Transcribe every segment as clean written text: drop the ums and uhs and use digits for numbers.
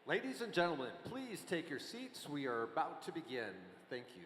Ladies and gentlemen, please take your seats. We are about to begin. Thank you.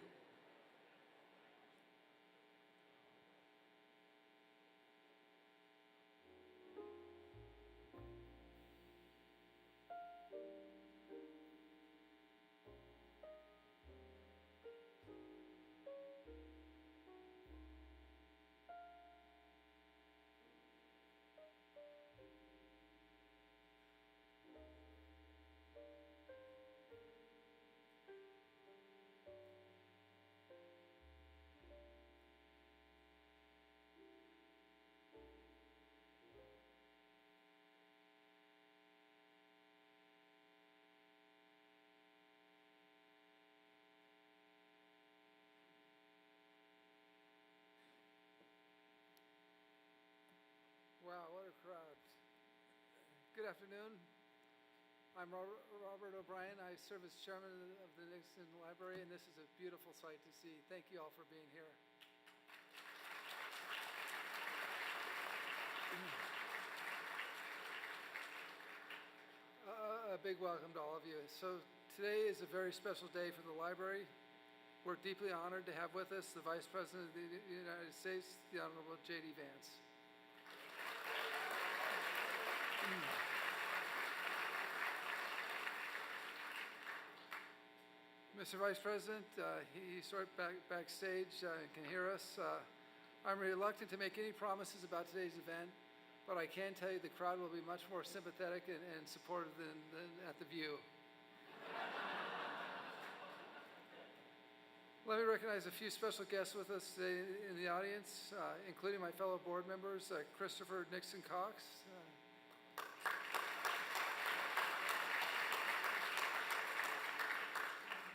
Good afternoon. I'm Robert O'Brien. I serve as chairman of the Nixon Library, and this is a beautiful sight to see. Thank you all for being here. A big welcome to all of you. So today is a very special day for the library. We're deeply honored to have with us the Vice President of the United States, the Honorable J.D. Vance. Mr. Vice President, he's right backstage and can hear us. I'm reluctant to make any promises about today's event, but I can tell you the crowd will be much more sympathetic and supportive than at the View. Let me recognize a few special guests with us today in the audience, including my fellow board members, Christopher Nixon Cox,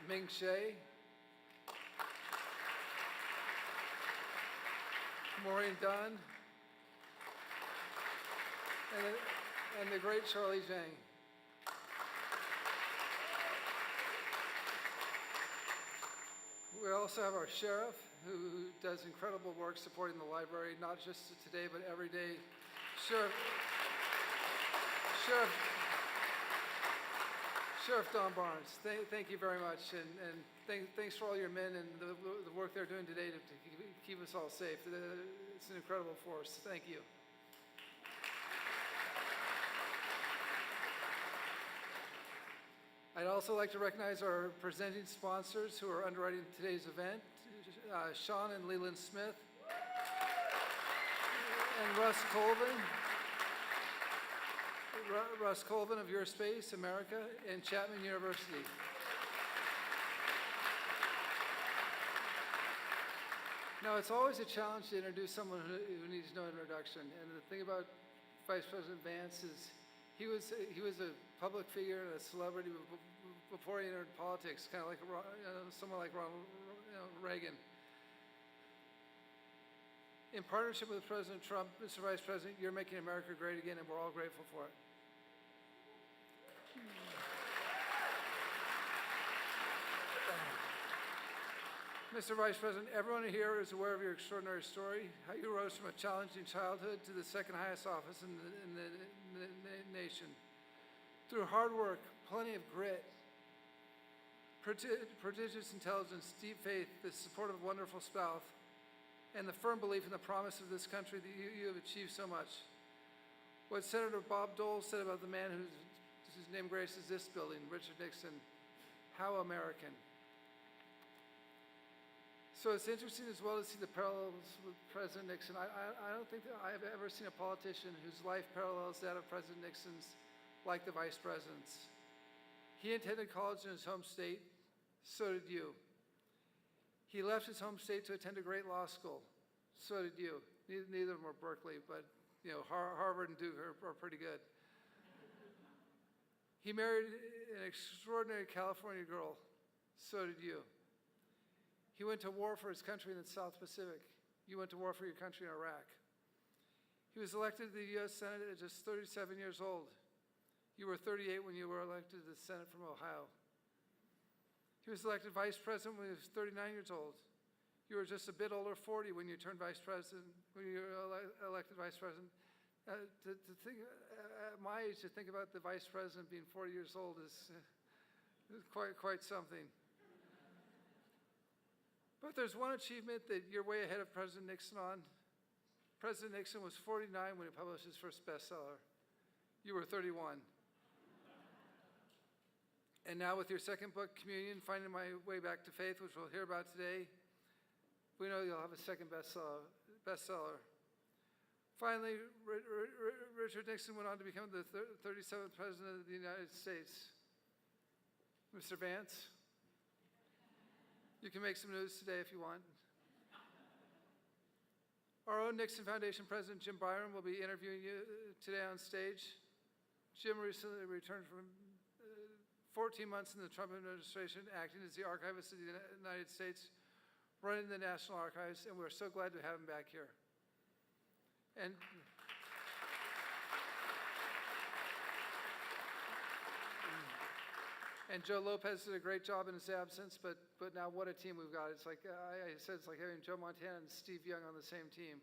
Ming Shea, Maureen Dunn, and the great Charlie Zhang. We also have our sheriff, who does incredible work supporting the library, not just today, but every day. Sheriff Don Barnes, thank you very much, and thanks for all your men and the work they're doing today to keep us all safe. It's an incredible force. Thank you. I'd also like to recognize our presenting sponsors who are underwriting today's event, Sean and Leland Smith, and Russ Colvin. Russ Colvin of Your Space America and Chapman University. Now, it's always a challenge to introduce someone who needs no introduction. And the thing about Vice President Vance is he was a public figure and a celebrity before he entered politics, kind of like someone like Ronald Reagan. In partnership with President Trump, Mr. Vice President, you're making America great again, and we're all grateful for it. Mr. Vice President, everyone here is aware of your extraordinary story, how you rose from a challenging childhood to the second highest office in the nation. Through hard work, plenty of grit, prodigious intelligence, deep faith, the support of a wonderful spouse, and the firm belief in the promise of this country that you have achieved so much. What Senator Bob Dole said about the man whose name graces this building, Richard Nixon, how American. So it's interesting as well to see the parallels with President Nixon. I don't think that I've ever seen a politician whose life parallels that of President Nixon's like the Vice President's. He attended college in his home state, so did you. He left his home state to attend a great law school, so did you. Neither of them are Berkeley, but Harvard and Duke are pretty good. He married an extraordinary California girl, so did you. He went to war for his country in the South Pacific. You went to war for your country in Iraq. He was elected to the U.S. Senate at just 37 years old. You were 38 when you were elected to the Senate from Ohio. He was elected vice president when he was 39 years old. You were just a bit older, 40, when you turned vice president, when you were elected vice president. To think, at my age, to think about the vice president being 40 years old is quite something. But there's one achievement that you're way ahead of President Nixon on. President Nixon was 49 when he published his first bestseller. You were 31. And now with your second book, Communion, Finding My Way Back to Faith, which we'll hear about today, we know you'll have a second bestseller. Finally, Richard Nixon went on to become the 37th President of the United States. Mr. Vance, you can make some news today if you want. Our own Nixon Foundation President Jim Byron will be interviewing you today on stage. Jim recently returned from 14 months in the Trump administration, acting as the archivist of the United States, running the National Archives, and we're so glad to have him back here. And Joe Lopez did a great job in his absence, but now what a team we've got. It's like, I said, it's like having Joe Montana and Steve Young on the same team.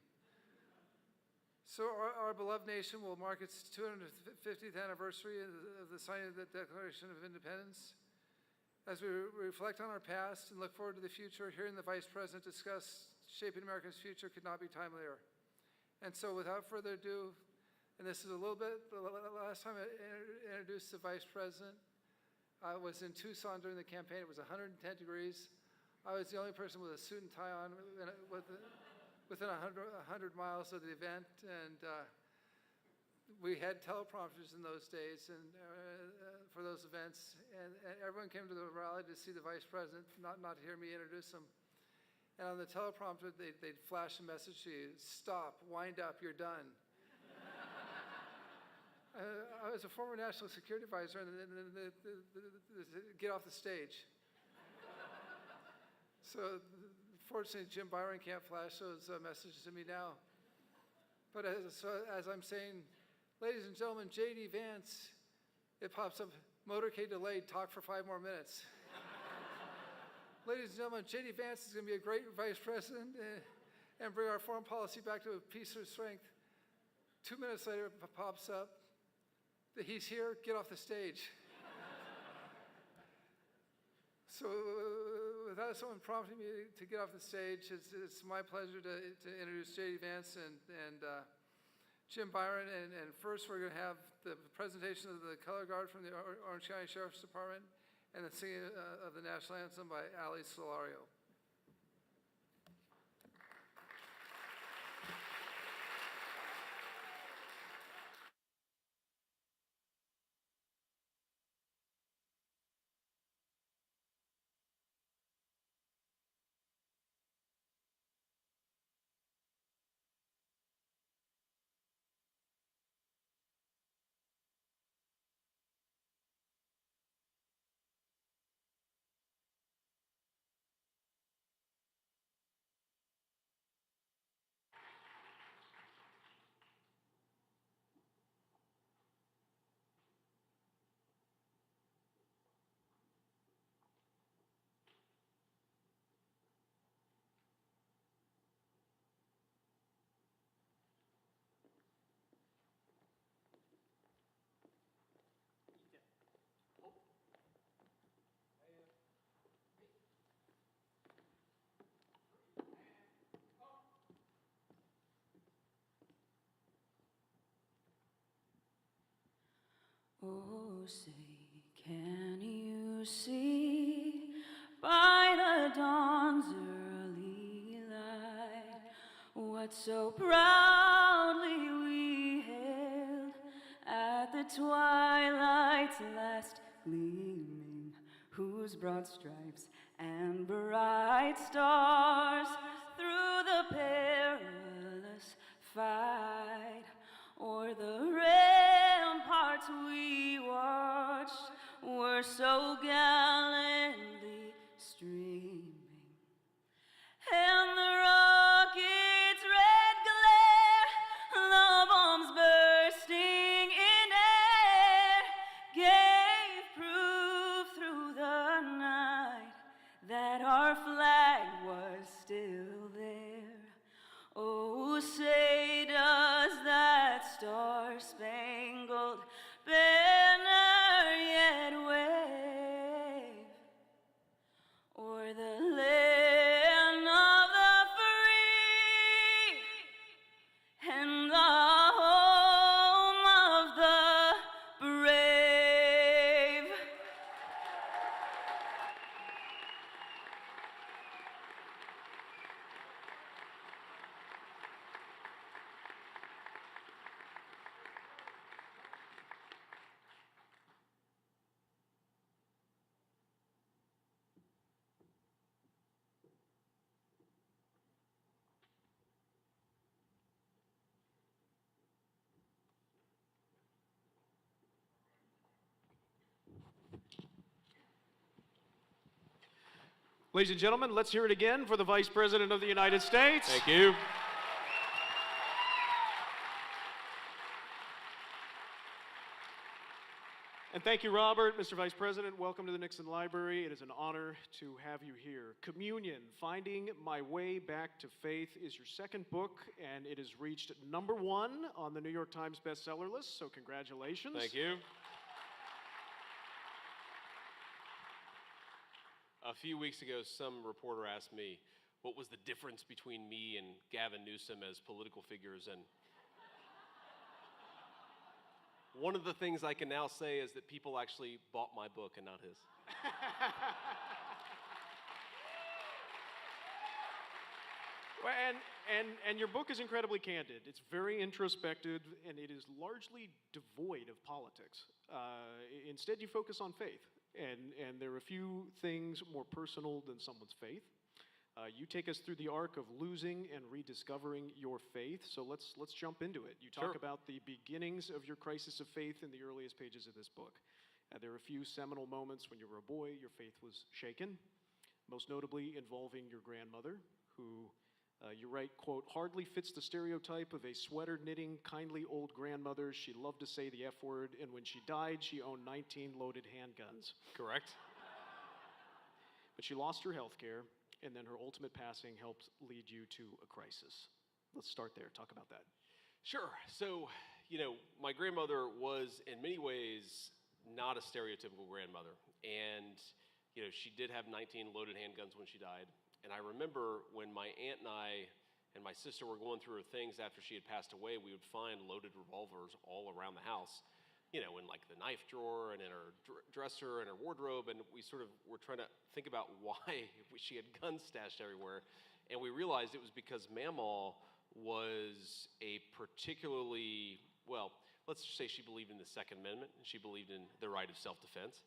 So our beloved nation will mark its 250th anniversary of the signing of the Declaration of Independence. As we reflect on our past and look forward to the future, hearing the Vice President discuss shaping America's future could not be timelier. And so without further ado, and this is a little bit, the last time I introduced the Vice President, I was in Tucson during the campaign. It was 110 degrees. I was the only person with a suit and tie on within 100 miles of the event, and we had teleprompters in those days and for those events, and everyone came to the rally to see the Vice President, not to hear me introduce him. And on the teleprompter, they'd flash a message to you: stop, wind up, you're done. I was a former national security advisor, and get off the stage. So fortunately, Jim Byron can't flash those messages to me now. But as I'm saying, ladies and gentlemen, J.D. Vance, it pops up, motorcade delayed, talk for 5 more minutes. Ladies and gentlemen, J.D. Vance is going to be a great vice president and bring our foreign policy back to a peace of strength. 2 minutes later, it pops up, that he's here, get off the stage. So without someone prompting me to get off the stage, it's my pleasure to introduce J.D. Vance and Jim Byron. And first we're going to have the presentation of the color guard from the Orange County Sheriff's Department and the singing of the national anthem by Ali Solario. Oh, say, can you see by the dawn's early light what so proudly we hailed at the twilight's last gleaming, whose broad stripes and bright stars through the perilous fight o'er the ramparts we watched were so gallantly streaming, and the rocket's red glare, the bombs bursting in air, gave proof through the night that our flag was still there. Oh, say does that star-spangled banner yet wave o'er the land of the free and the home of the brave? Ladies and gentlemen, let's hear it again for the Vice President of the United States. Thank you. And thank you, Robert. Mr. Vice President, welcome to the Nixon Library. It is an honor to have you here. Communion, Finding My Way Back to Faith, is your second book, and it has reached #1 on the New York Times bestseller list, so congratulations. Thank you. A few weeks ago, some reporter asked me what was the difference between me and Gavin Newsom as political figures, and one of the things I can now say is that people actually bought my book and not his. Well, and your book is incredibly candid. It's very introspective, and it is largely devoid of politics. Instead, you focus on faith, and there are a few things more personal than someone's faith. You take us through the arc of losing and rediscovering your faith, so let's jump into it. You talk Sure. about the beginnings of your crisis of faith in the earliest pages of this book. There are a few seminal moments when you were a boy, your faith was shaken, most notably involving your grandmother, who you write, quote, hardly fits the stereotype of a sweater-knitting, kindly old grandmother. She loved to say the F word, and when she died, she owned 19 loaded handguns. Correct? But she lost her health care, and then her ultimate passing helped lead you to a crisis. Let's start there. Talk about that. Sure. So, my grandmother was in many ways not a stereotypical grandmother. And, she did have 19 loaded handguns when she died. And I remember when my aunt and I and my sister were going through her things after she had passed away, we would find loaded revolvers all around the house, in like the knife drawer and in her dresser and her wardrobe. And we sort of were trying to think about why she had guns stashed everywhere. And we realized it was because Mamaw was a particularly, well, let's just say she believed in the Second Amendment and she believed in the right of self-defense.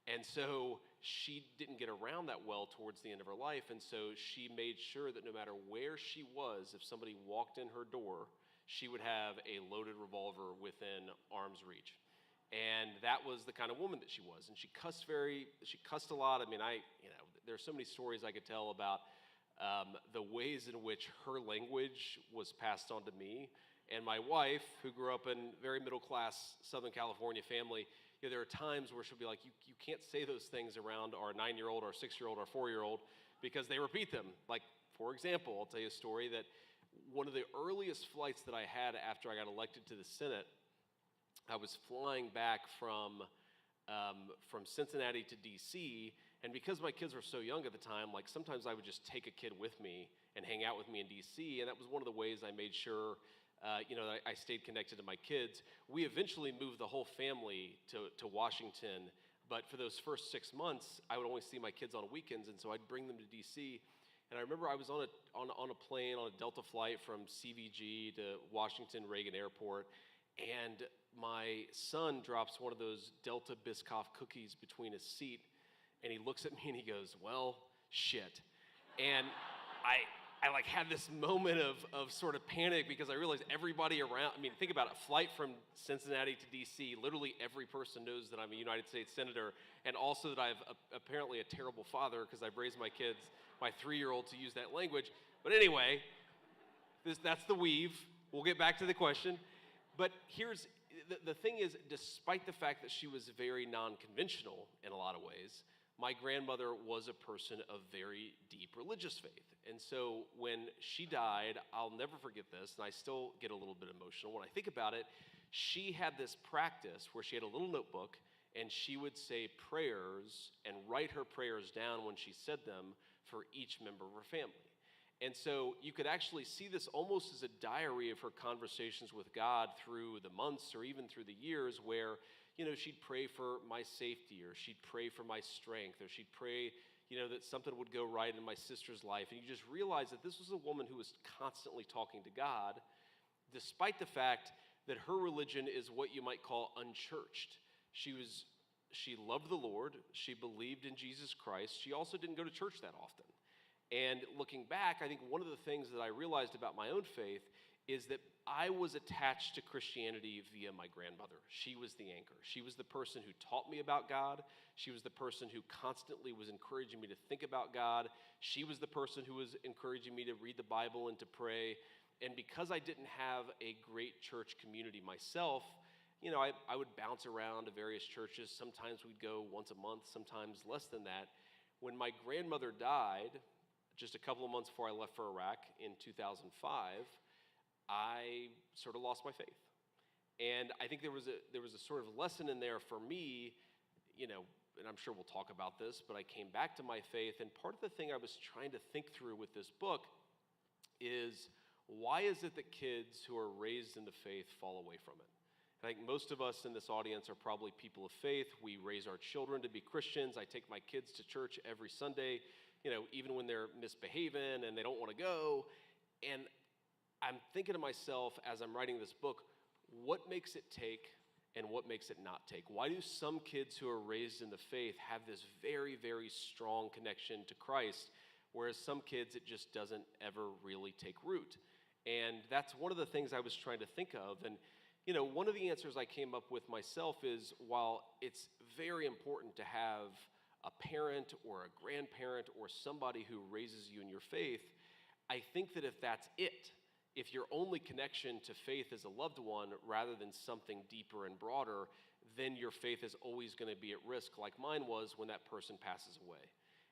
And so she didn't get around that well towards the end of her life, and so she made sure that no matter where she was, if somebody walked in her door, she would have a loaded revolver within arm's reach. And that was the kind of woman that she was. And she cussed a lot. I mean, there's so many stories I could tell about the ways in which her language was passed on to me. And my wife, who grew up in a very middle-class Southern California family, there are times where she'll be like, you can't say those things around our 9-year-old, our 6-year-old, our 4-year-old, because they repeat them. Like, for example, I'll tell you a story that one of the earliest flights that I had after I got elected to the Senate, I was flying back from Cincinnati to D.C., and because my kids were so young at the time, like sometimes I would just take a kid with me and hang out with me in D.C., and that was one of the ways I made sure that I stayed connected to my kids. We eventually moved the whole family to Washington, but for those first 6 months, I would only see my kids on weekends, and so I'd bring them to D.C., and I remember I was on a plane, on a Delta flight from CVG to Washington Reagan Airport, and my son drops one of those Delta Biscoff cookies between his seat, and he looks at me and he goes, well, shit. And I like had this moment of sort of panic because I realized everybody around, I mean, think about it, a flight from Cincinnati to DC, literally every person knows that I'm a United States Senator, and also that I've apparently a terrible father because I've raised my kids, my 3-year-old, to use that language. But anyway, that's the weave. We'll get back to the question. But here's, the thing is, despite the fact that she was very non-conventional in a lot of ways, my grandmother was a person of very deep religious faith. And so when she died, I'll never forget this, and I still get a little bit emotional when I think about it. She had this practice where she had a little notebook, and she would say prayers and write her prayers down when she said them for each member of her family. And so you could actually see this almost as a diary of her conversations with God through the months or even through the years where, she'd pray for my safety, or she'd pray for my strength, or she'd pray, that something would go right in my sister's life. And you just realize that this was a woman who was constantly talking to God, despite the fact that her religion is what you might call unchurched. She loved the Lord. She believed in Jesus Christ. She also didn't go to church that often. And looking back, I think one of the things that I realized about my own faith is that I was attached to Christianity via my grandmother. She was the anchor. She was the person who taught me about God. She was the person who constantly was encouraging me to think about God. She was the person who was encouraging me to read the Bible and to pray. And because I didn't have a great church community myself, I would bounce around to various churches. Sometimes we'd go once a month, sometimes less than that. When my grandmother died, just a couple of months before I left for Iraq in 2005, I sort of lost my faith. And I think there was a sort of lesson in there for me, and I'm sure we'll talk about this, but I came back to my faith, and part of the thing I was trying to think through with this book is, why is it that kids who are raised in the faith fall away from it? I think most of us in this audience are probably people of faith. We raise our children to be Christians. I take my kids to church every Sunday, even when they're misbehaving and they don't want to go. And I'm thinking to myself as I'm writing this book, what makes it take and what makes it not take? Why do some kids who are raised in the faith have this very, very strong connection to Christ, whereas some kids, it just doesn't ever really take root? And that's one of the things I was trying to think of. And one of the answers I came up with myself is, while it's very important to have a parent or a grandparent or somebody who raises you in your faith, I think that if that's it, if your only connection to faith is a loved one rather than something deeper and broader, then your faith is always going to be at risk, like mine was when that person passes away.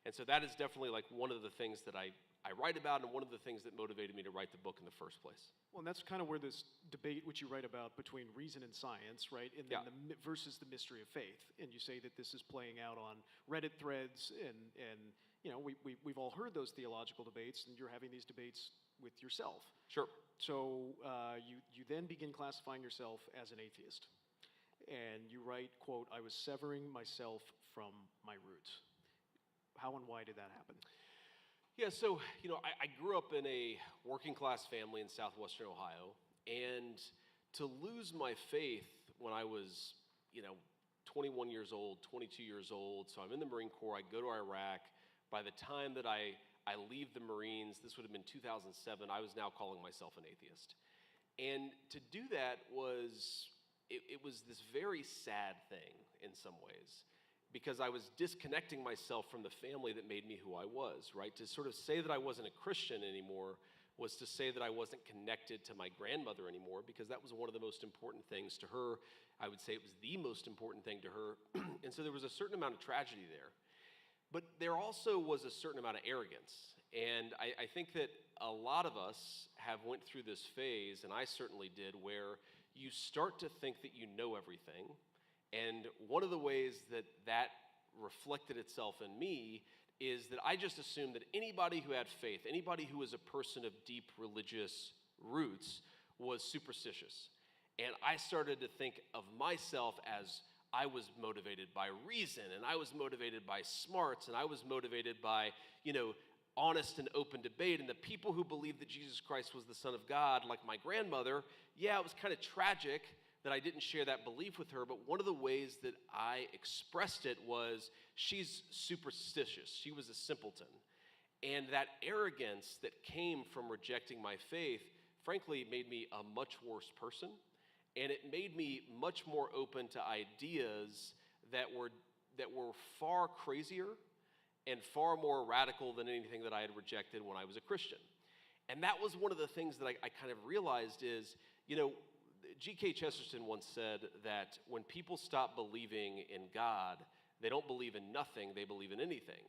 And so that is definitely like one of the things that I write about, and one of the things that motivated me to write the book in the first place. Well, and that's kind of where this debate, which you write about, between reason and science, right, and then versus the mystery of faith. And you say that this is playing out on Reddit threads, and we've all heard those theological debates, and you're having these debates with yourself. Sure. So you then begin classifying yourself as an atheist. And you write, quote, "I was severing myself from my roots." How and why did that happen? Yeah, so, I grew up in a working class family in southwestern Ohio, and to lose my faith when I was, 21 years old, 22 years old, so I'm in the Marine Corps, I go to Iraq. By the time that I leave the Marines, this would have been 2007, I was now calling myself an atheist. And to do that was, it was this very sad thing in some ways, because I was disconnecting myself from the family that made me who I was, right? To sort of say that I wasn't a Christian anymore was to say that I wasn't connected to my grandmother anymore, because that was one of the most important things to her. I would say it was the most important thing to her. And so there was a certain amount of tragedy there. But there also was a certain amount of arrogance. And I think that a lot of us have went through this phase, and I certainly did, where you start to think that you know everything. And one of the ways that reflected itself in me is that I just assumed that anybody who had faith, anybody who was a person of deep religious roots, was superstitious. And I started to think of myself as I was motivated by reason, and I was motivated by smarts, and I was motivated by, honest and open debate. And the people who believed that Jesus Christ was the Son of God, like my grandmother, yeah, it was kind of tragic that I didn't share that belief with her, but one of the ways that I expressed it was, she's superstitious. She was a simpleton. And that arrogance that came from rejecting my faith, frankly, made me a much worse person. And it made me much more open to ideas that were far crazier and far more radical than anything that I had rejected when I was a Christian. And that was one of the things that I kind of realized is, G.K. Chesterton once said that when people stop believing in God, they don't believe in nothing, they believe in anything.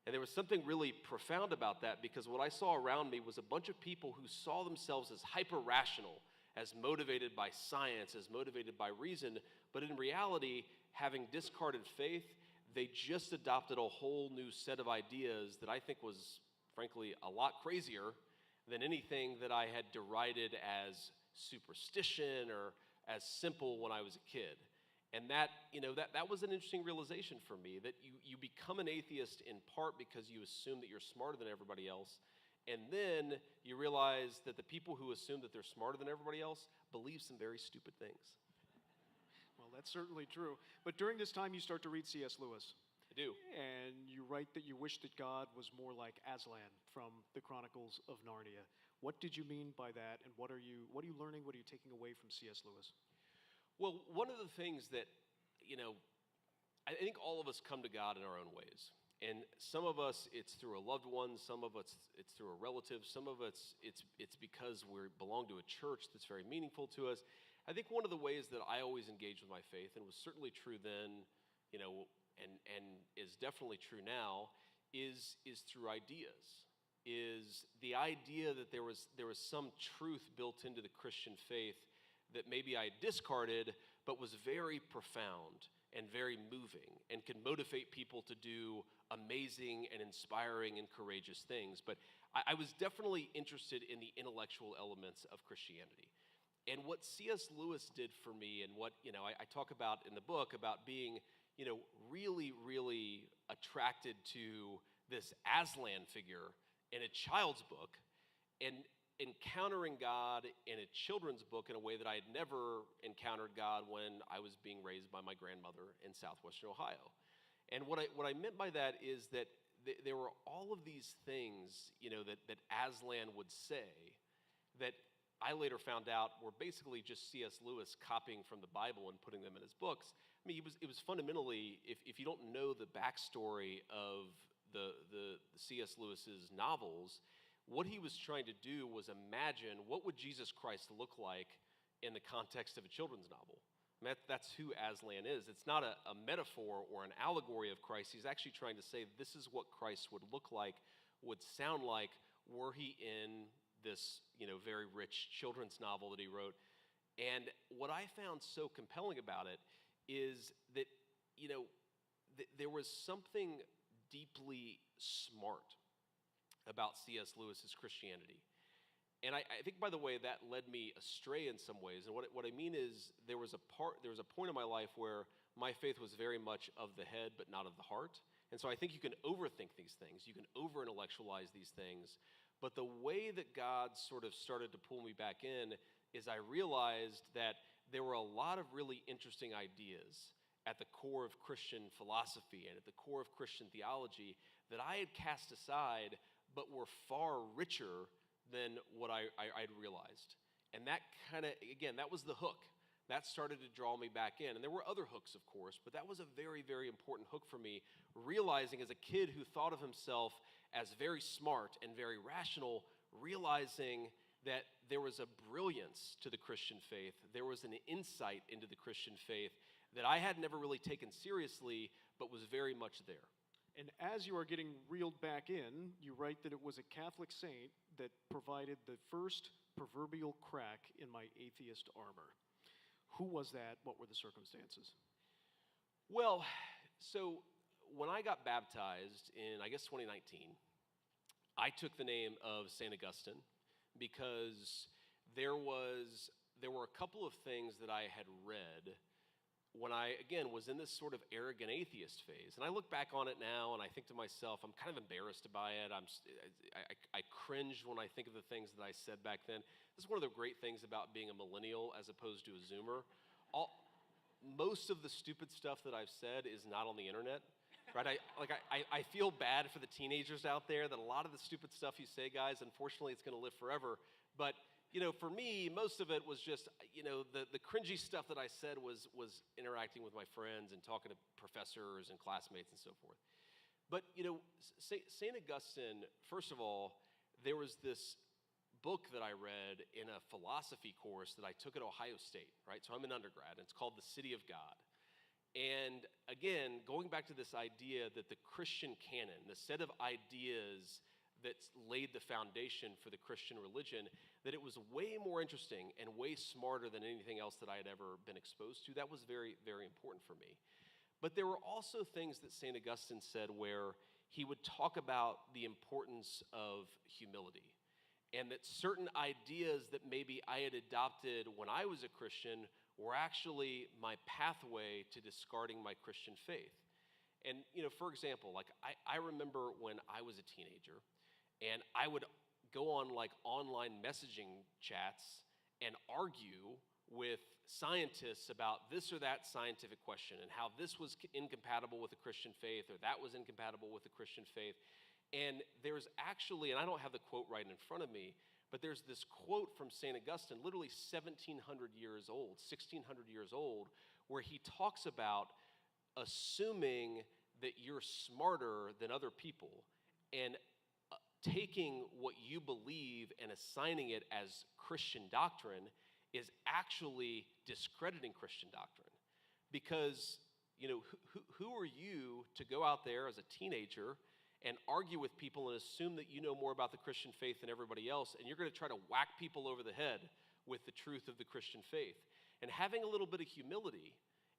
And there was something really profound about that, because what I saw around me was a bunch of people who saw themselves as hyper-rational, as motivated by science, as motivated by reason, but in reality, having discarded faith, they just adopted a whole new set of ideas that I think was, frankly, a lot crazier than anything that I had derided as superstition or as simple when I was a kid. And that was an interesting realization for me, that you become an atheist in part because you assume that you're smarter than everybody else, and then you realize that the people who assume that they're smarter than everybody else believe some very stupid things. Well, that's certainly true. But during this time, you start to read C.S. Lewis. I do. And you write that you wish that God was more like Aslan from the Chronicles of Narnia. What did you mean by that, and what are you learning, what are you taking away from C.S. Lewis? Well, one of the things that, I think all of us come to God in our own ways. And some of us, it's through a loved one, some of us, it's through a relative, some of us, it's because we belong to a church that's very meaningful to us. I think one of the ways that I always engaged with my faith, and was certainly true then, and is definitely true now, is through ideas. Is the idea that there was some truth built into the Christian faith that maybe I discarded, but was very profound and very moving and can motivate people to do amazing and inspiring and courageous things. But I was definitely interested in the intellectual elements of Christianity. And what C.S. Lewis did for me, and what I talk about in the book about being really, really attracted to this Aslan figure in a child's book, and encountering God in a children's book in a way that I had never encountered God when I was being raised by my grandmother in southwestern Ohio. And what I meant by that is that there were all of these things, that Aslan would say that I later found out were basically just C.S. Lewis copying from the Bible and putting them in his books. I mean, it was fundamentally, if you don't know the backstory of the C.S. Lewis's novels, what he was trying to do was imagine what would Jesus Christ look like in the context of a children's novel. I mean, that's who Aslan is. It's not a metaphor or an allegory of Christ. He's actually trying to say this is what Christ would look like, would sound like, were he in this very rich children's novel that he wrote. And what I found so compelling about it is that there was something deeply smart about C.S. Lewis's Christianity. And I think, by the way, that led me astray in some ways. And what I mean is there was a point in my life where my faith was very much of the head but not of the heart. And so I think you can overthink these things. You can over-intellectualize these things. But the way that God sort of started to pull me back in is I realized that there were a lot of really interesting ideas at the core of Christian philosophy and at the core of Christian theology that I had cast aside but were far richer than what I'd realized. And that that was the hook. That started to draw me back in. And there were other hooks, of course, but that was a very, very important hook for me, realizing as a kid who thought of himself as very smart and very rational, realizing that there was a brilliance to the Christian faith. There was an insight into the Christian faith that I had never really taken seriously, but was very much there. And as you are getting reeled back in, you write that it was a Catholic saint that provided the first proverbial crack in my atheist armor. Who was that? What were the circumstances? Well, so when I got baptized in, 2019, I took the name of St. Augustine because there were a couple of things that I had read when I, again, was in this sort of arrogant atheist phase. And I look back on it now and I think to myself, I'm kind of embarrassed by it. I cringe when I think of the things that I said back then. This is one of the great things about being a millennial as opposed to a Zoomer. Most of the stupid stuff that I've said is not on the internet, right? I feel bad for the teenagers out there that a lot of the stupid stuff you say, guys, unfortunately it's gonna live forever. But for me, most of it was just, the cringy stuff that I said was interacting with my friends and talking to professors and classmates and so forth. But, St. Augustine, first of all, there was this book that I read in a philosophy course that I took at Ohio State, right? So I'm an undergrad, and it's called The City of God. And again, going back to this idea that the Christian canon, the set of ideas that laid the foundation for the Christian religion, that it was way more interesting and way smarter than anything else that I had ever been exposed to. That was very, very important for me. But there were also things that St. Augustine said where he would talk about the importance of humility, and that certain ideas that maybe I had adopted when I was a Christian were actually my pathway to discarding my Christian faith. And, for example, I remember when I was a teenager, and I would go on online messaging chats and argue with scientists about this or that scientific question and how this was incompatible with the Christian faith or that was incompatible with the Christian faith. And there's actually, and I don't have the quote right in front of me, but there's this quote from St. Augustine, literally 1,700 years old, 1,600 years old, where he talks about assuming that you're smarter than other people and taking what you believe and assigning it as Christian doctrine is actually discrediting Christian doctrine. Because, who are you to go out there as a teenager and argue with people and assume that you know more about the Christian faith than everybody else, and you're going to try to whack people over the head with the truth of the Christian faith? And having a little bit of humility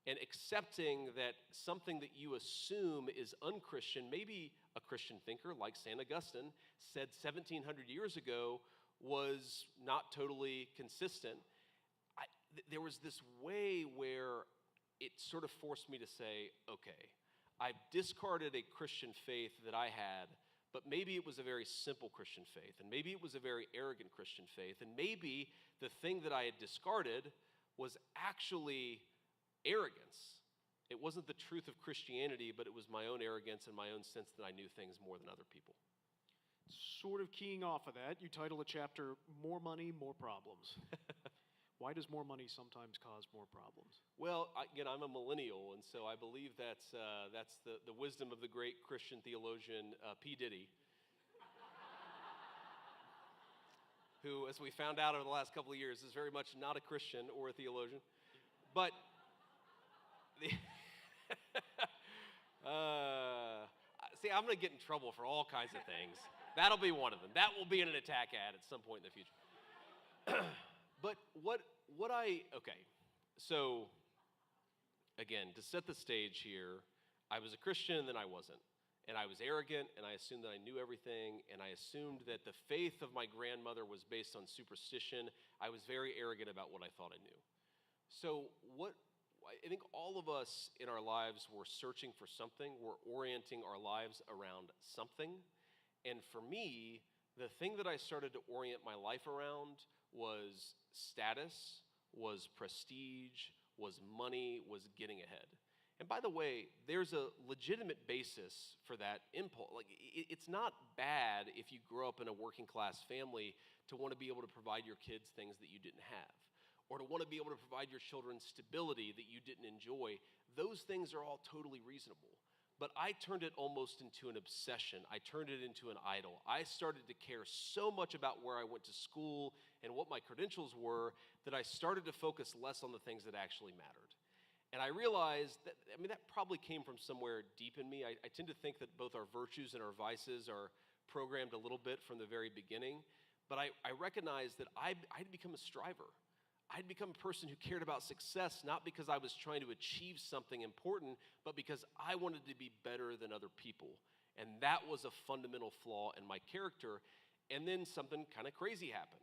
and accepting that something that you assume is unchristian, maybe a Christian thinker like St. Augustine said 1,700 years ago was not totally consistent. There was this way where it sort of forced me to say, okay, I've discarded a Christian faith that I had, but maybe it was a very simple Christian faith, and maybe it was a very arrogant Christian faith, and maybe the thing that I had discarded was actually arrogance. It wasn't the truth of Christianity, but it was my own arrogance and my own sense that I knew things more than other people. Sort of keying off of that, you title a chapter, More Money, More Problems. Why does more money sometimes cause more problems? Well, I'm a millennial, and so I believe that's the wisdom of the great Christian theologian P. Diddy, who, as we found out over the last couple of years, is very much not a Christian or a theologian. But see, I'm going to get in trouble for all kinds of things. That'll be one of them. That will be in an attack ad at some point in the future. But so again, to set the stage here, I was a Christian and then I wasn't. And I was arrogant, and I assumed that I knew everything, and I assumed that the faith of my grandmother was based on superstition. I was very arrogant about what I thought I knew. So I think all of us in our lives were searching for something. We're orienting our lives around something. And for me, the thing that I started to orient my life around was status, was prestige, was money, was getting ahead. And by the way, there's a legitimate basis for that impulse. Like, it's not bad if you grow up in a working class family to want to be able to provide your kids things that you didn't have, or to want to be able to provide your children stability that you didn't enjoy. Those things are all totally reasonable. But I turned it almost into an obsession. I turned it into an idol. I started to care so much about where I went to school and what my credentials were that I started to focus less on the things that actually mattered. And I realized that probably came from somewhere deep in me. I tend to think that both our virtues and our vices are programmed a little bit from the very beginning. But I recognized that I'd become a striver. I'd become a person who cared about success, not because I was trying to achieve something important, but because I wanted to be better than other people. And that was a fundamental flaw in my character. And then something kind of crazy happened.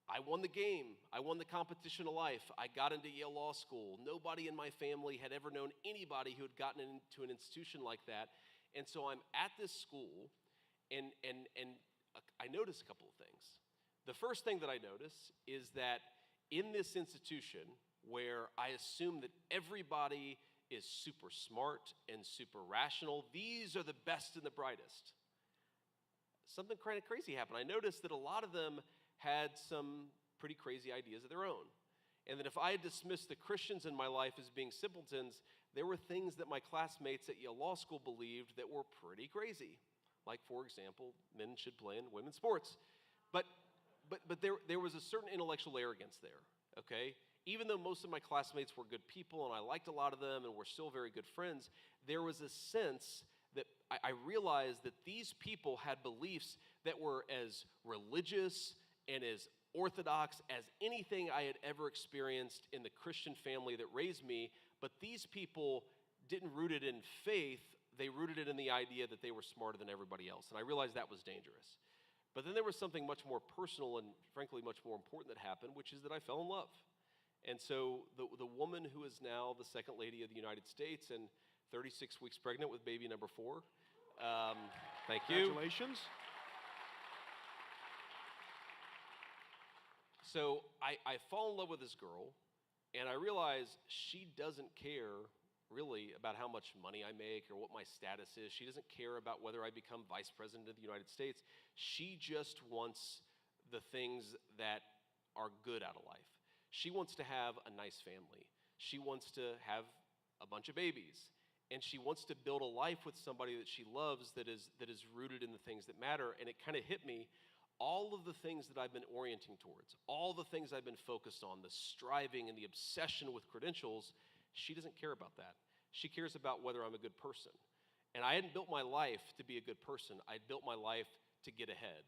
I won the game. I won the competition of life. I got into Yale Law School. Nobody in my family had ever known anybody who had gotten into an institution like that. And so I'm at this school, and I notice a couple of things. The first thing that I notice is that in this institution, where I assume that everybody is super smart and super rational, these are the best and the brightest, something kind of crazy happened. I noticed that a lot of them had some pretty crazy ideas of their own. And that if I had dismissed the Christians in my life as being simpletons, there were things that my classmates at Yale Law School believed that were pretty crazy. Like, for example, men should play in women's sports. But there was a certain intellectual arrogance there, okay? Even though most of my classmates were good people and I liked a lot of them and we're still very good friends, there was a sense that I realized that these people had beliefs that were as religious and as orthodox as anything I had ever experienced in the Christian family that raised me, but these people didn't root it in faith, they rooted it in the idea that they were smarter than everybody else, and I realized that was dangerous. But then there was something much more personal and frankly much more important that happened, which is that I fell in love. And so the woman who is now the second lady of the United States and 36 weeks pregnant with baby number 4, thank you. Congratulations. So I fall in love with this girl, and I realize she doesn't care really about how much money I make or what my status is. She doesn't care about whether I become vice president of the United States. She just wants the things that are good out of life. She wants to have a nice family. She wants to have a bunch of babies. And she wants to build a life with somebody that she loves that is rooted in the things that matter. And it kind of hit me, all of the things that I've been orienting towards, all the things I've been focused on, the striving and the obsession with credentials, she doesn't care about that. She cares about whether I'm a good person. And I hadn't built my life to be a good person. I built my life to get ahead.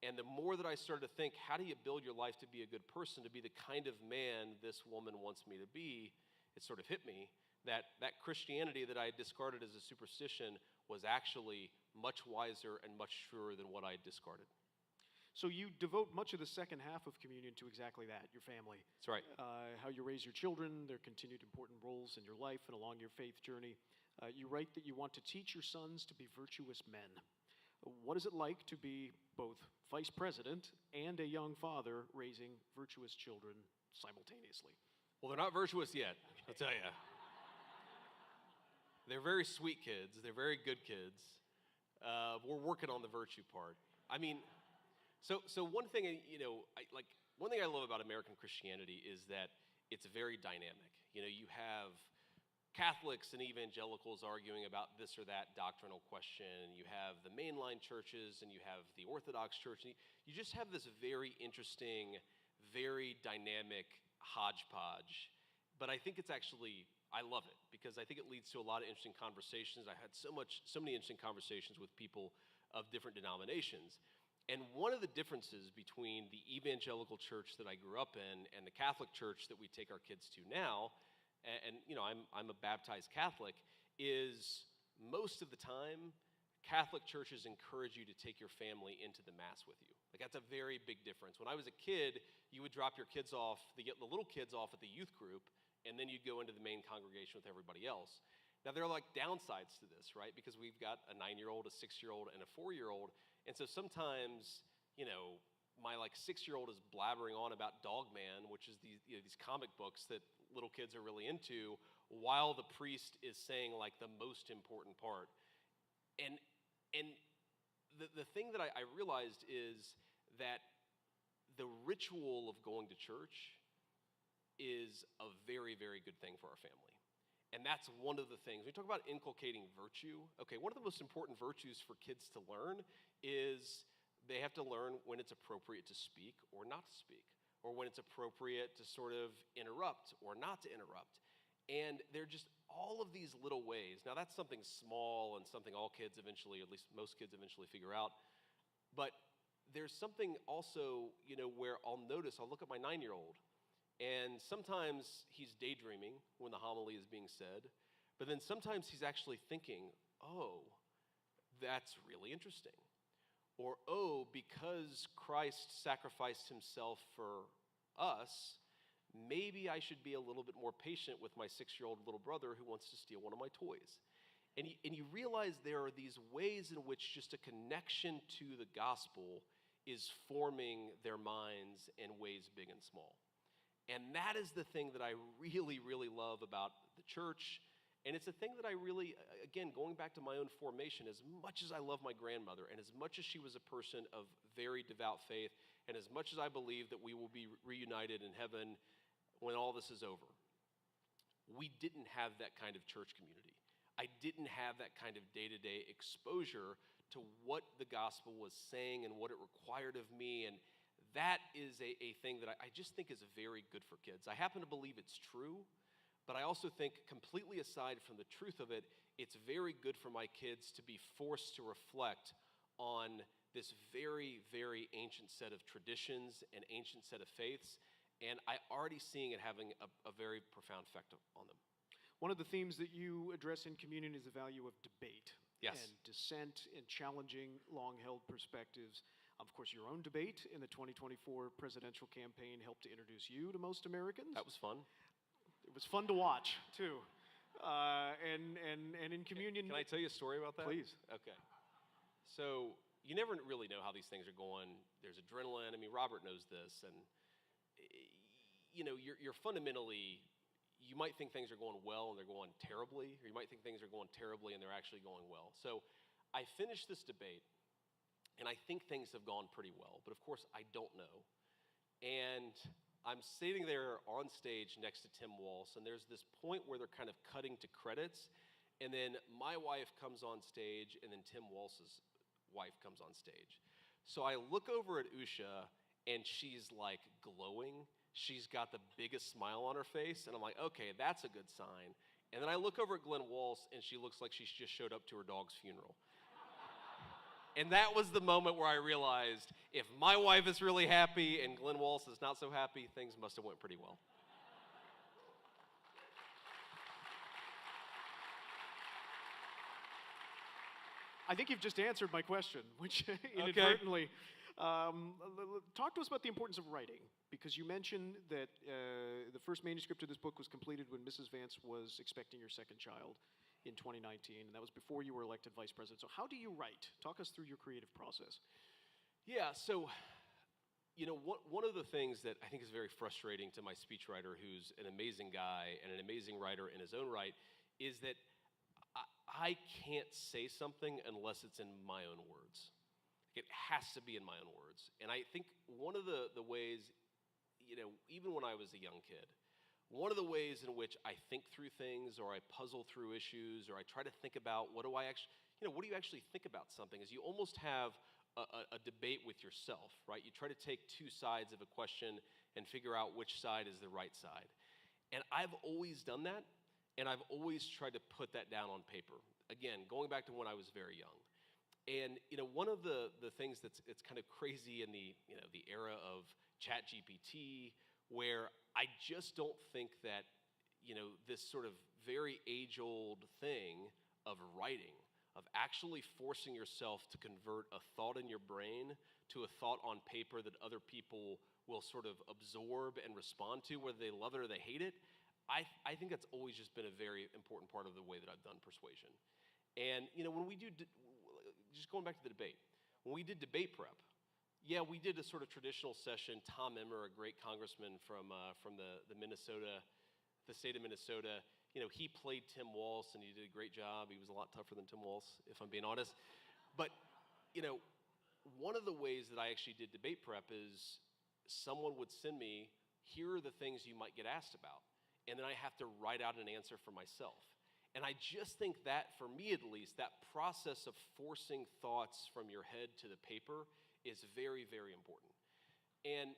And the more that I started to think, how do you build your life to be a good person, to be the kind of man this woman wants me to be, it sort of hit me that Christianity that I had discarded as a superstition was actually much wiser and much truer than what I had discarded. So you devote much of the second half of communion to exactly that, your family. That's right. How you raise your children, their continued important roles in your life and along your faith journey. You write that you want to teach your sons to be virtuous men. What is it like to be both vice president and a young father raising virtuous children simultaneously? Well, they're not virtuous yet, I'll tell you. They're very sweet kids. They're very good kids. We're working on the virtue part. I mean, so one thing, one thing I love about American Christianity is that it's very dynamic. You have Catholics and evangelicals arguing about this or that doctrinal question. You have the mainline churches and you have the Orthodox Church. And you just have this very interesting, very dynamic hodgepodge. But I think it's actually, I love it because I think it leads to a lot of interesting conversations. I had so many interesting conversations with people of different denominations. And one of the differences between the evangelical church that I grew up in and the Catholic church that we take our kids to now, and I'm a baptized Catholic, is most of the time Catholic churches encourage you to take your family into the Mass with you. Like, that's a very big difference. When I was a kid, you would drop your kids off, the little kids off at the youth group, and then you'd go into the main congregation with everybody else. Now, there are like downsides to this, right? Because we've got a 9-year-old, a 6-year-old, and a 4-year-old. And so sometimes, my 6-year-old is blabbering on about Dog Man, which is these comic books that little kids are really into, while the priest is saying the most important part. And the thing that I realized is that the ritual of going to church is a very, very good thing for our family. And that's one of the things. When we talk about inculcating virtue, okay, one of the most important virtues for kids to learn is they have to learn when it's appropriate to speak or not to speak, or when it's appropriate to sort of interrupt or not to interrupt. And they're just all of these little ways. Now, that's something small and something all kids eventually, at least most kids eventually figure out. But there's something also, where I'll look at my 9-year-old, and sometimes he's daydreaming when the homily is being said, but then sometimes he's actually thinking, oh, that's really interesting. Or, oh, because Christ sacrificed himself for us, maybe I should be a little bit more patient with my 6-year-old little brother who wants to steal one of my toys. And you realize there are these ways in which just a connection to the gospel is forming their minds in ways big and small. And that is the thing that I really, really love about the church. And it's a thing that I really, again, going back to my own formation, as much as I love my grandmother, and as much as she was a person of very devout faith, and as much as I believe that we will be reunited in heaven when all this is over, we didn't have that kind of church community. I didn't have that kind of day-to-day exposure to what the gospel was saying and what it required of me. And that is a thing that I just think is very good for kids. I happen to believe it's true, but I also think, completely aside from the truth of it, it's very good for my kids to be forced to reflect on this very, very ancient set of traditions and ancient set of faiths, and I'm already seeing it having a very profound effect on them. One of the themes that you address in communion is the value of debate. Yes. And dissent and challenging long-held perspectives. Of course, your own debate in the 2024 presidential campaign helped to introduce you to most Americans. That was fun. It was fun to watch, too. And in communion... Can I tell you a story about that? Please. Okay. So you never really know how these things are going. There's adrenaline. I mean, Robert knows this. And, you're fundamentally... You might think things are going well and they're going terribly, or you might think things are going terribly and they're actually going well. So I finished this debate, and I think things have gone pretty well, but of course I don't know. And I'm sitting there on stage next to Tim Walsh, and there's this point where they're kind of cutting to credits, and then my wife comes on stage, and then Tim Walsh's wife comes on stage. So I look over at Usha, and she's like glowing. She's got the biggest smile on her face, and I'm like, okay, that's a good sign. And then I look over at Glenn Walsh, and she looks like she's just showed up to her dog's funeral. And that was the moment where I realized if my wife is really happy and Glenn Walsh is not so happy, things must have went pretty well. I think you've just answered my question, which inadvertently. Talk to us about the importance of writing, because you mentioned that the first manuscript of this book was completed when Mrs. Vance was expecting your second child in 2019, and that was before you were elected vice president. So how do you write? Talk us through your creative process. Yeah, so, one of the things that I think is very frustrating to my speechwriter, who's an amazing guy and an amazing writer in his own right, is that I can't say something unless it's in my own words. It has to be in my own words. And I think one of the ways, even when I was a young kid, one of the ways in which I think through things, or I puzzle through issues, or I try to think about what do you actually think about something, is you almost have a debate with yourself, right? You try to take two sides of a question and figure out which side is the right side. And I've always done that, and I've always tried to put that down on paper. Again, going back to when I was very young. And one of the things it's kind of crazy in the era of ChatGPT, where I just don't think that this sort of very age-old thing of writing, of actually forcing yourself to convert a thought in your brain to a thought on paper that other people will sort of absorb and respond to, whether they love it or they hate it. I think that's always just been a very important part of the way that I've done persuasion. And when we do. Just going back to the debate. When we did debate prep, we did a sort of traditional session. Tom Emmer, a great congressman from the Minnesota, the state of Minnesota, he played Tim Walz, and he did a great job. He was a lot tougher than Tim Walz, if I'm being honest. But, one of the ways that I actually did debate prep is someone would send me, here are the things you might get asked about. And then I have to write out an answer for myself. And I just think that, for me at least, that process of forcing thoughts from your head to the paper is very, very important. And,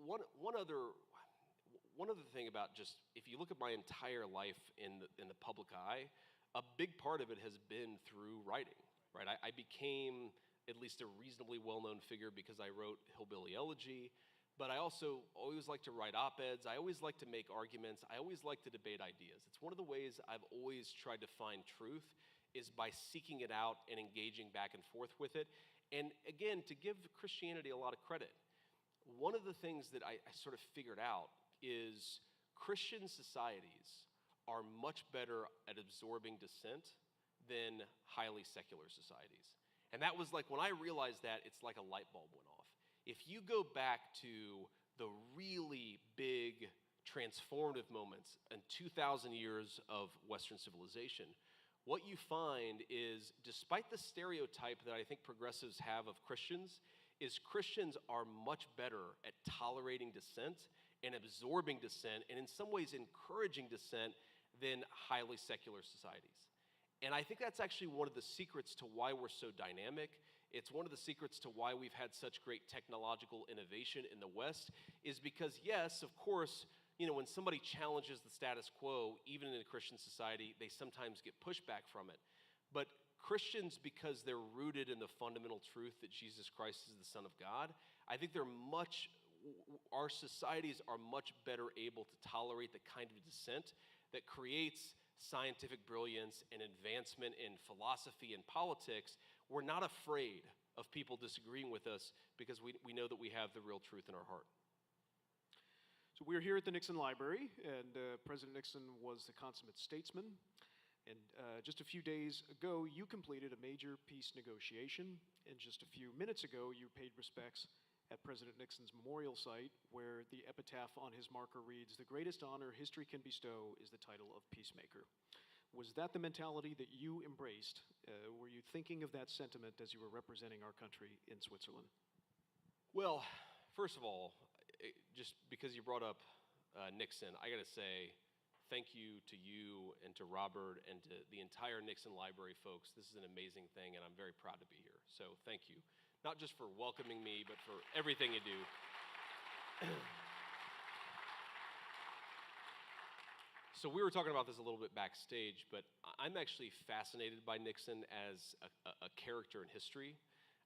one other thing about just, if you look at my entire life in the public eye, a big part of it has been through writing, right? I became at least a reasonably well-known figure because I wrote Hillbilly Elegy. But I also always like to write op-eds. I always like to make arguments. I always like to debate ideas. It's one of the ways I've always tried to find truth, is by seeking it out and engaging back and forth with it. And again, to give Christianity a lot of credit, one of the things that I sort of figured out is Christian societies are much better at absorbing dissent than highly secular societies. And that was like, when I realized that, it's like a light bulb went off. If you go back to the really big transformative moments in 2,000 years of Western civilization, what you find is, despite the stereotype that I think progressives have of Christians, is Christians are much better at tolerating dissent and absorbing dissent, and in some ways encouraging dissent, than highly secular societies. And I think that's actually one of the secrets to why we're so dynamic. It's one of the secrets to why we've had such great technological innovation in the West, is because, yes, of course, when somebody challenges the status quo, even in a Christian society, they sometimes get pushback from it. But Christians, because they're rooted in the fundamental truth that Jesus Christ is the Son of God, I think our societies are much better able to tolerate the kind of dissent that creates scientific brilliance and advancement in philosophy and politics. We're not afraid of people disagreeing with us because we know that we have the real truth in our heart. So we're here at the Nixon Library, and President Nixon was the consummate statesman. And just a few days ago, you completed a major peace negotiation. And just a few minutes ago, you paid respects at President Nixon's memorial site, where the epitaph on his marker reads, "The greatest honor history can bestow is the title of peacemaker." Was that the mentality that you embraced? Were you thinking of that sentiment as you were representing our country in Switzerland? Well, first of all, just because you brought up Nixon, I got to say thank you to you and to Robert and to the entire Nixon Library folks. This is an amazing thing, and I'm very proud to be here. So thank you, not just for welcoming me, but for everything you do. So we were talking about this a little bit backstage, but I'm actually fascinated by Nixon as a character in history.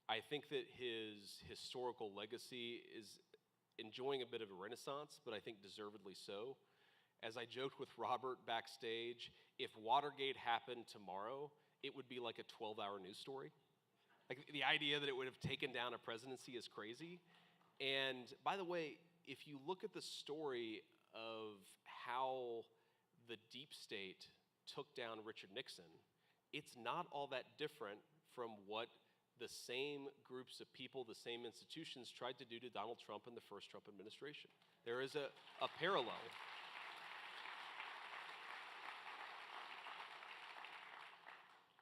I think that his historical legacy is enjoying a bit of a renaissance, but I think deservedly so. As I joked with Robert backstage, if Watergate happened tomorrow, it would be like a 12-hour news story. Like, the idea that it would have taken down a presidency is crazy. And by the way, if you look at the story of how the deep state took down Richard Nixon, it's not all that different from what the same groups of people, the same institutions tried to do to Donald Trump in the first Trump administration. There is a parallel.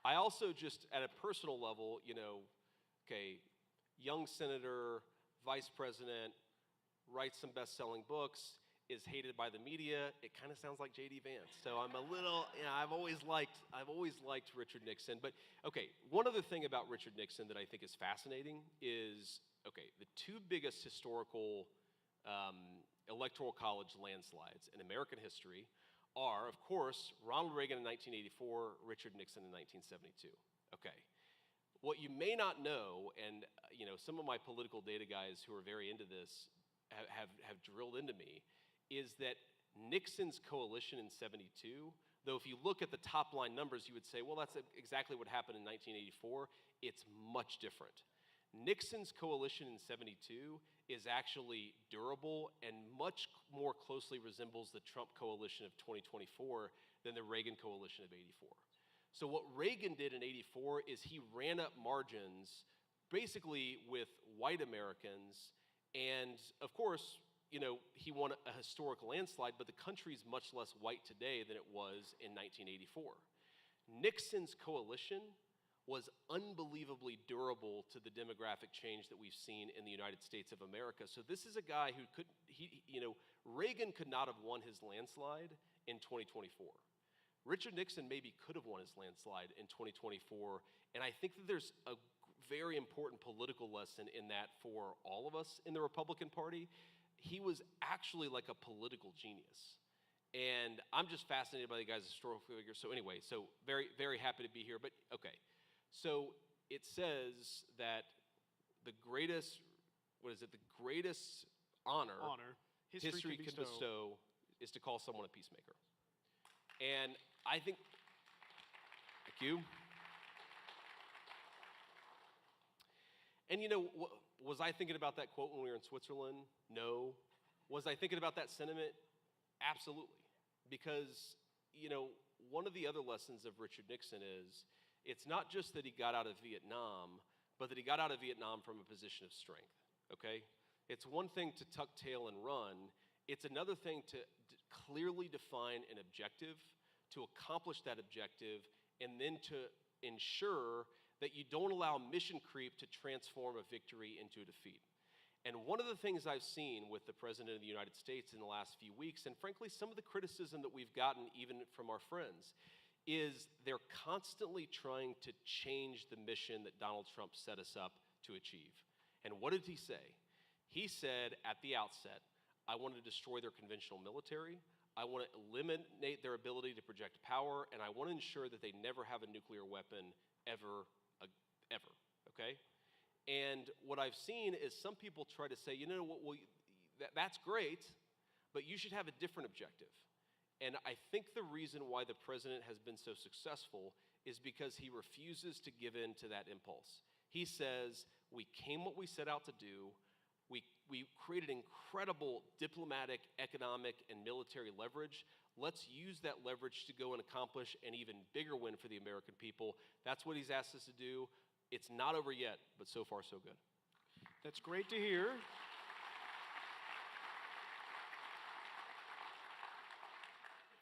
I also just, at a personal level, young senator, vice president, writes some best-selling books, is hated by the media. It kind of sounds like J.D. Vance. So I'm a little, I've always liked Richard Nixon. But okay, one other thing about Richard Nixon that I think is fascinating is, the two biggest historical electoral college landslides in American history are, of course, Ronald Reagan in 1984, Richard Nixon in 1972. Okay. What you may not know, and some of my political data guys who are very into this have drilled into me, is that Nixon's coalition in 72, though if you look at the top line numbers, you would say, well, that's exactly what happened in 1984. It's much different. Nixon's coalition in 72 is actually durable and much more closely resembles the Trump coalition of 2024 than the Reagan coalition of 84. So what Reagan did in 84 is he ran up margins basically with white Americans, and of course, he won a historic landslide, but the country's much less white today than it was in 1984. Nixon's coalition was unbelievably durable to the demographic change that we've seen in the United States of America. So this is a guy who Reagan could not have won his landslide in 2024. Richard Nixon maybe could have won his landslide in 2024, and I think that there's a very important political lesson in that for all of us in the Republican Party. He was actually like a political genius. And I'm just fascinated by the guy's historical figure. So anyway, so very, very happy to be here. But okay, so it says that the greatest honor history can bestow is to call someone a peacemaker. And I think, thank you. And was I thinking about that quote when we were in Switzerland? No. Was I thinking about that sentiment? Absolutely. Because, one of the other lessons of Richard Nixon is, it's not just that he got out of Vietnam, but that he got out of Vietnam from a position of strength, okay? It's one thing to tuck tail and run. It's another thing to clearly define an objective, to accomplish that objective, and then to ensure that you don't allow mission creep to transform a victory into a defeat. And one of the things I've seen with the President of the United States in the last few weeks, and frankly, some of the criticism that we've gotten even from our friends, is they're constantly trying to change the mission that Donald Trump set us up to achieve. And what did he say? He said at the outset, I want to destroy their conventional military, I want to eliminate their ability to project power, and I want to ensure that they never have a nuclear weapon ever, okay? And what I've seen is some people try to say, that's great, but you should have a different objective. And I think the reason why the president has been so successful is because he refuses to give in to that impulse. He says, we came what we set out to do. We created incredible diplomatic, economic, and military leverage. Let's use that leverage to go and accomplish an even bigger win for the American people. That's what he's asked us to do. It's not over yet, but so far so good. That's great to hear.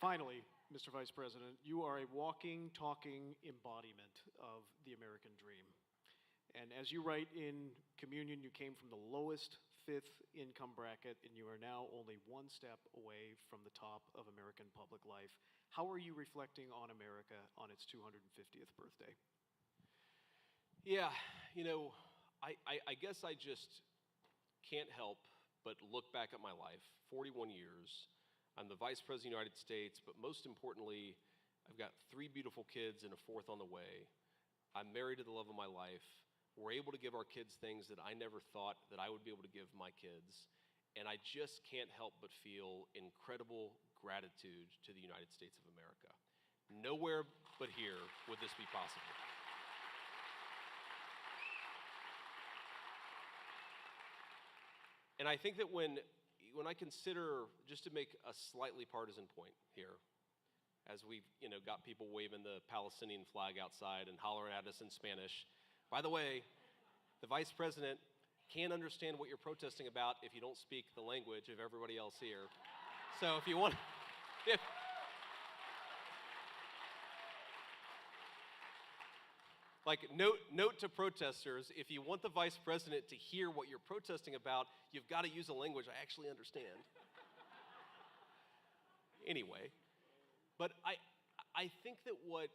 Finally, Mr. Vice President, you are a walking, talking embodiment of the American dream. And as you write in Communion, you came from the lowest fifth income bracket, and you are now only one step away from the top of American public life. How are you reflecting on America on its 250th birthday? Yeah, you know, I guess I just can't help but look back at my life, 41 years. I'm the Vice President of the United States, but most importantly, I've got 3 beautiful kids and a 4th on the way. I'm married to the love of my life. We're able to give our kids things that I never thought that I would be able to give my kids. And I just can't help but feel incredible gratitude to the United States of America. Nowhere but here would this be possible. And I think that when I consider, just to make a slightly partisan point here, as we've got people waving the Palestinian flag outside and hollering at us in Spanish. By the way, the Vice President can't understand what you're protesting about if you don't speak the language of everybody else here. So if you want, note to protesters, if you want the Vice President to hear what you're protesting about, you've got to use a language I actually understand. Anyway, but I think that what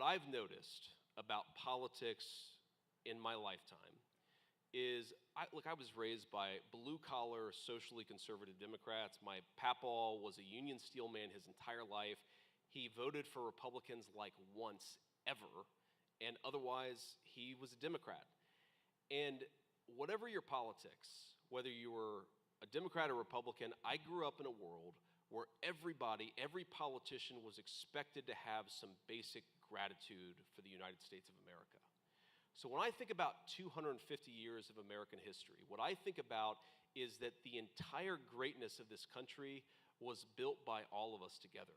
I've noticed about politics in my lifetime is, I was raised by blue-collar, socially conservative Democrats. My papaw was a union steel man his entire life. He voted for Republicans like once ever, and otherwise he was a Democrat. And whatever your politics, whether you were a Democrat or Republican, I grew up in a world where every politician was expected to have some basic gratitude for the United States of America. So when I think about 250 years of American history, what I think about is that the entire greatness of this country was built by all of us together.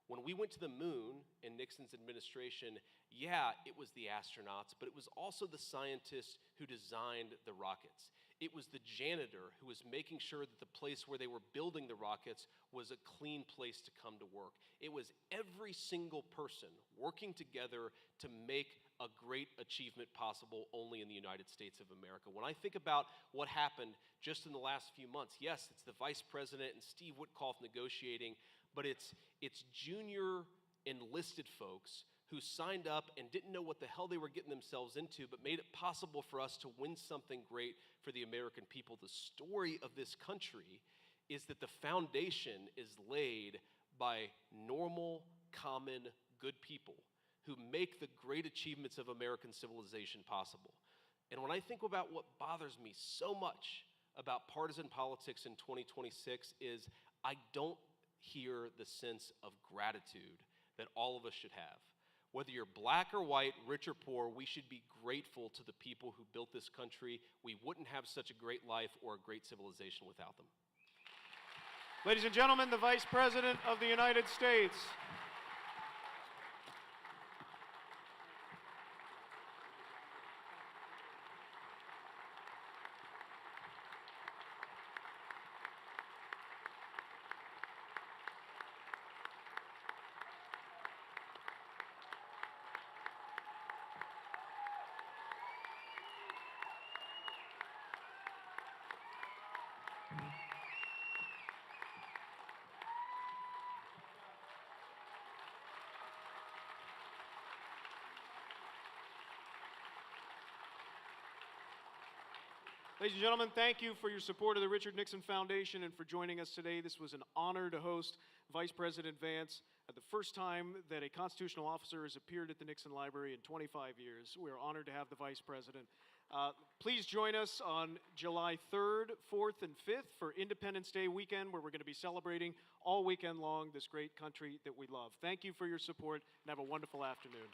When we went to the moon in Nixon's administration, yeah, it was the astronauts, but it was also the scientists who designed the rockets. It was the janitor who was making sure that the place where they were building the rockets was a clean place to come to work. It was every single person working together to make a great achievement possible only in the United States of America. When I think about what happened just in the last few months, yes, it's the Vice President and Steve Witkoff negotiating, but it's junior enlisted folks who signed up and didn't know what the hell they were getting themselves into, but made it possible for us to win something great for the American people. The story of this country is that the foundation is laid by normal, common, good people who make the great achievements of American civilization possible. And when I think about what bothers me so much about partisan politics in 2026 is I don't hear the sense of gratitude that all of us should have. Whether you're black or white, rich or poor, we should be grateful to the people who built this country. We wouldn't have such a great life or a great civilization without them. Ladies and gentlemen, the Vice President of the United States. Ladies and gentlemen, thank you for your support of the Richard Nixon Foundation and for joining us today. This was an honor to host Vice President Vance at the first time that a constitutional officer has appeared at the Nixon Library in 25 years. We are honored to have the Vice President. Please join us on July 3rd, 4th, and 5th for Independence Day weekend, where we're going to be celebrating all weekend long this great country that we love. Thank you for your support, and have a wonderful afternoon.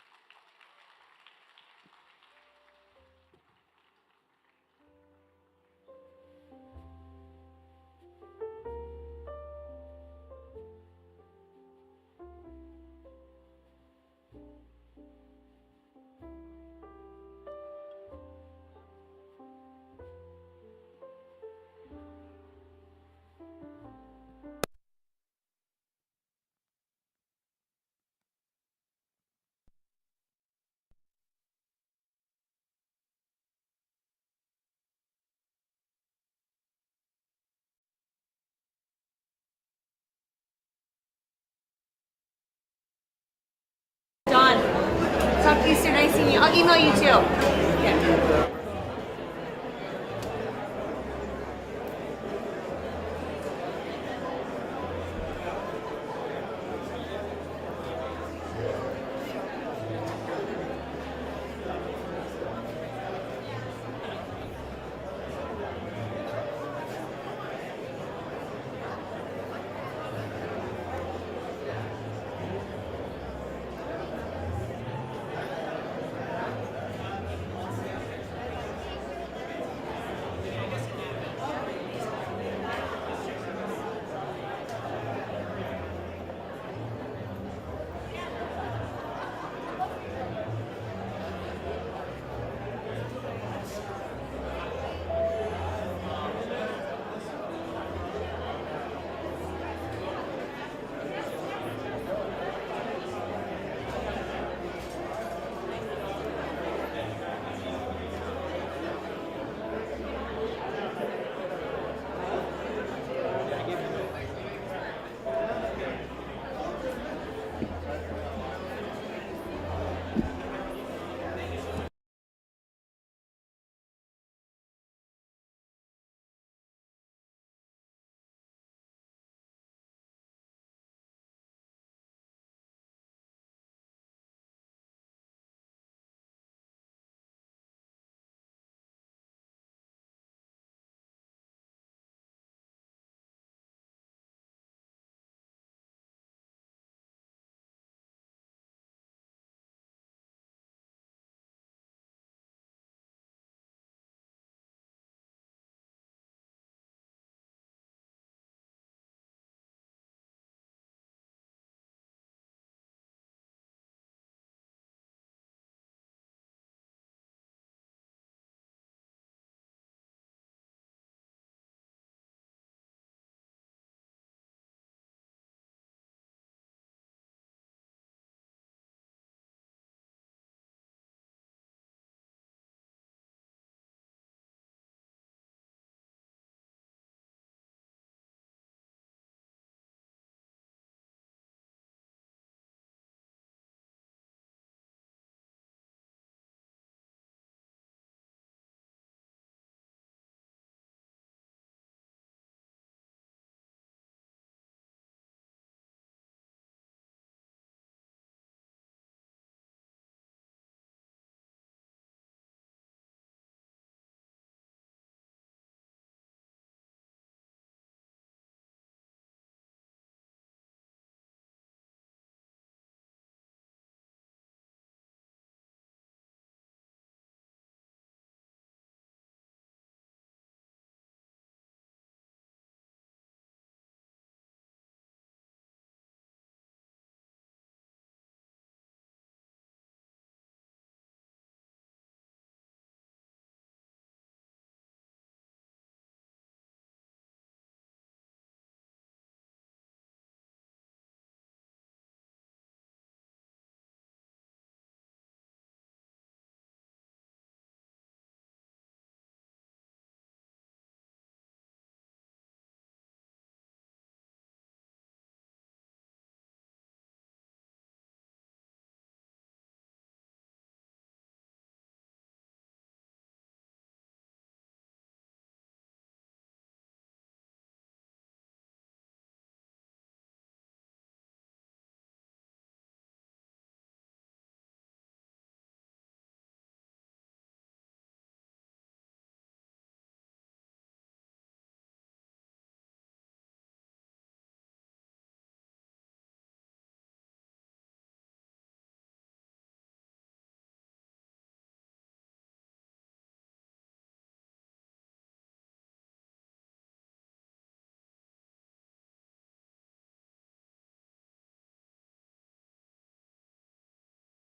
email you too.